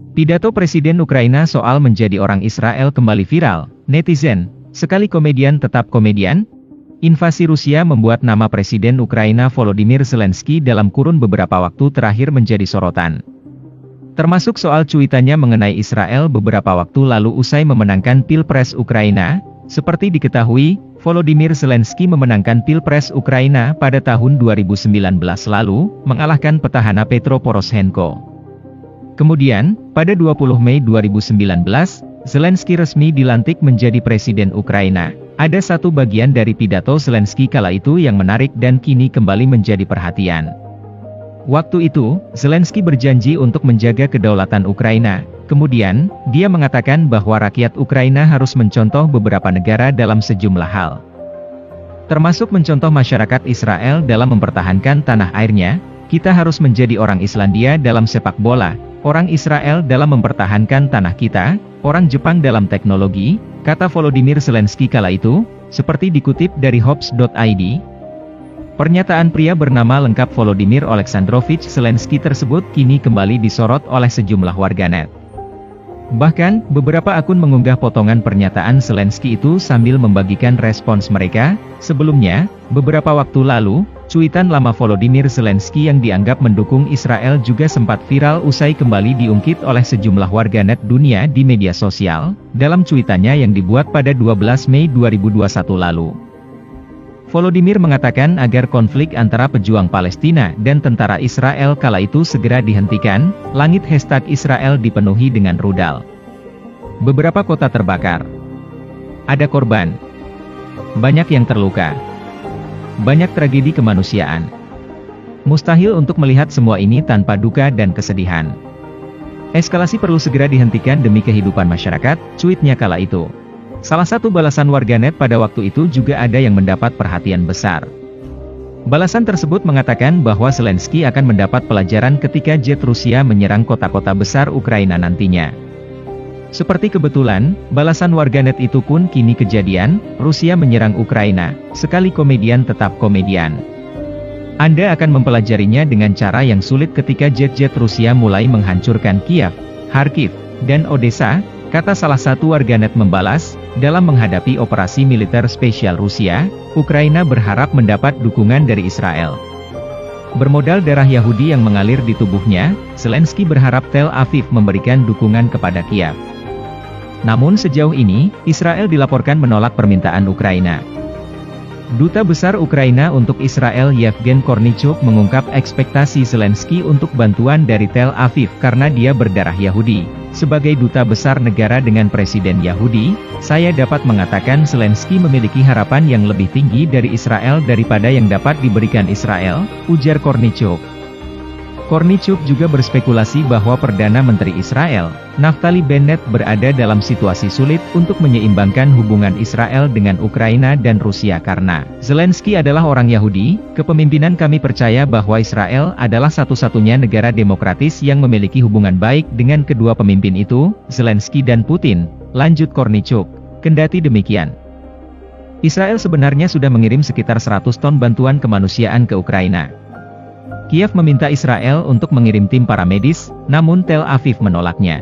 Pidato Presiden Ukraina soal menjadi orang Israel kembali viral. Netizen, sekali komedian tetap komedian? Invasi Rusia membuat nama Presiden Ukraina Volodymyr Zelensky dalam kurun beberapa waktu terakhir menjadi sorotan. Termasuk soal cuitannya mengenai Israel beberapa waktu lalu usai memenangkan Pilpres Ukraina. Seperti diketahui, Volodymyr Zelensky memenangkan Pilpres Ukraina pada tahun 2019 lalu, mengalahkan petahana Petro Poroshenko. Kemudian, pada 20 Mei 2019, Zelensky resmi dilantik menjadi Presiden Ukraina. Ada satu bagian dari pidato Zelensky kala itu yang menarik dan kini kembali menjadi perhatian. Waktu itu, Zelensky berjanji untuk menjaga kedaulatan Ukraina. Kemudian, dia mengatakan bahwa rakyat Ukraina harus mencontoh beberapa negara dalam sejumlah hal. Termasuk mencontoh masyarakat Israel dalam mempertahankan tanah airnya. Kita harus menjadi orang Islandia dalam sepak bola, orang Israel dalam mempertahankan tanah kita, orang Jepang dalam teknologi, kata Volodymyr Zelensky kala itu, seperti dikutip dari Hops.id. Pernyataan pria bernama lengkap Volodymyr Oleksandrovich Zelensky tersebut kini kembali disorot oleh sejumlah warganet. Bahkan, beberapa akun mengunggah potongan pernyataan Zelensky itu sambil membagikan respons mereka. Sebelumnya, beberapa waktu lalu, cuitan lama Volodymyr Zelensky yang dianggap mendukung Israel juga sempat viral usai kembali diungkit oleh sejumlah warganet dunia di media sosial, dalam cuitannya yang dibuat pada 12 Mei 2021 lalu. Volodymyr mengatakan agar konflik antara pejuang Palestina dan tentara Israel kala itu segera dihentikan. Langit #Israel dipenuhi dengan rudal. Beberapa kota terbakar. Ada korban. Banyak yang terluka. Banyak tragedi kemanusiaan. Mustahil untuk melihat semua ini tanpa duka dan kesedihan. Eskalasi perlu segera dihentikan demi kehidupan masyarakat, cuitnya kala itu. Salah satu balasan warganet pada waktu itu juga ada yang mendapat perhatian besar. Balasan tersebut mengatakan bahwa Zelensky akan mendapat pelajaran ketika jet Rusia menyerang kota-kota besar Ukraina nantinya. Seperti kebetulan, balasan warganet itu pun kini kejadian, Rusia menyerang Ukraina, sekali komedian tetap komedian. Anda akan mempelajarinya dengan cara yang sulit ketika jet-jet Rusia mulai menghancurkan Kiev, Kharkiv, dan Odessa, kata salah satu warganet membalas. Dalam menghadapi operasi militer spesial Rusia, Ukraina berharap mendapat dukungan dari Israel. Bermodal darah Yahudi yang mengalir di tubuhnya, Zelensky berharap Tel Aviv memberikan dukungan kepada Kiev. Namun sejauh ini, Israel dilaporkan menolak permintaan Ukraina. Duta Besar Ukraina untuk Israel Yevgen Kornichuk mengungkap ekspektasi Zelensky untuk bantuan dari Tel Aviv karena dia berdarah Yahudi. Sebagai duta besar negara dengan presiden Yahudi, saya dapat mengatakan Zelensky memiliki harapan yang lebih tinggi dari Israel daripada yang dapat diberikan Israel, ujar Kornichuk. Kornichuk juga berspekulasi bahwa Perdana Menteri Israel, Naftali Bennett berada dalam situasi sulit untuk menyeimbangkan hubungan Israel dengan Ukraina dan Rusia karena Zelensky adalah orang Yahudi. Kepemimpinan kami percaya bahwa Israel adalah satu-satunya negara demokratis yang memiliki hubungan baik dengan kedua pemimpin itu, Zelensky dan Putin, lanjut Kornichuk. Kendati demikian, Israel sebenarnya sudah mengirim sekitar 100 ton bantuan kemanusiaan ke Ukraina. Kiev meminta Israel untuk mengirim tim paramedis, namun Tel Aviv menolaknya.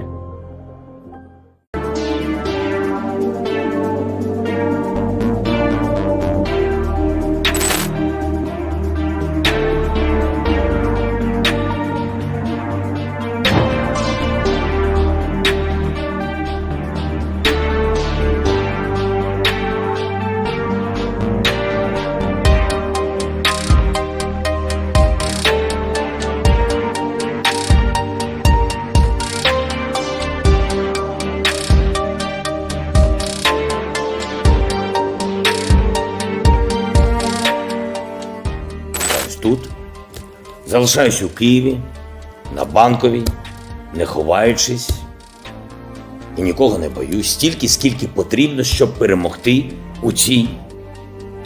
Тут залишаюсь у Києві, на Банковій, не ховаючись і нікого не боюсь, стільки, скільки потрібно, щоб перемогти у цій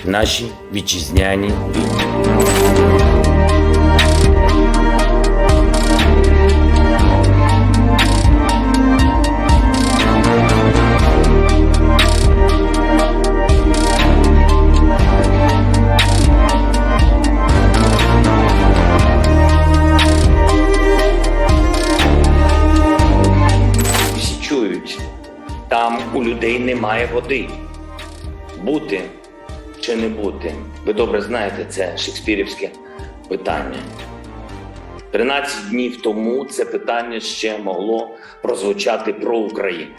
нашій вітчизняній війні. немає води. Бути чи не бути? Ви добре знаєте, це шекспірівське питання. 13 днів тому це питання ще могло прозвучати про Україну.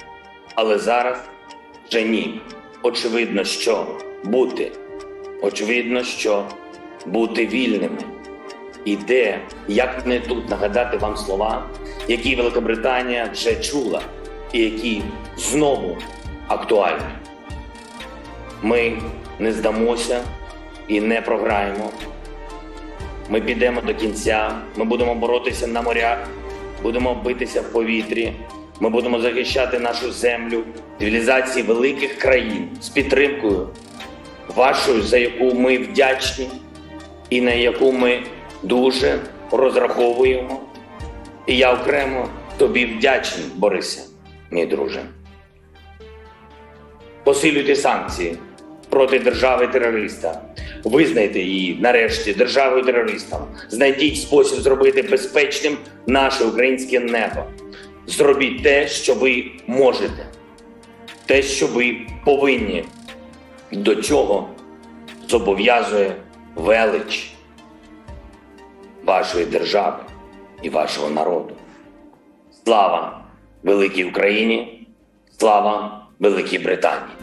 Але зараз вже ні. Очевидно, що бути. Очевидно, що бути вільними. І де, як не тут нагадати вам слова, які Великобританія вже чула і які знову актуальні. Ми не здамося і не програємо. Ми підемо до кінця, ми будемо боротися на морях, будемо битися в повітрі, ми будемо захищати нашу землю, цивілізації великих країн з підтримкою вашою, за яку ми вдячні і на яку ми дуже розраховуємо. І я окремо тобі вдячний, Борисе, мій друже. Посилюйте санкції проти держави-терориста. Визнайте її, нарешті, державою-терористом. Знайдіть спосіб зробити безпечним наше українське небо. Зробіть те, що ви можете. Те, що ви повинні. До чого зобов'язує велич вашої держави і вашого народу. Слава великій Україні! Слава Великій Британії!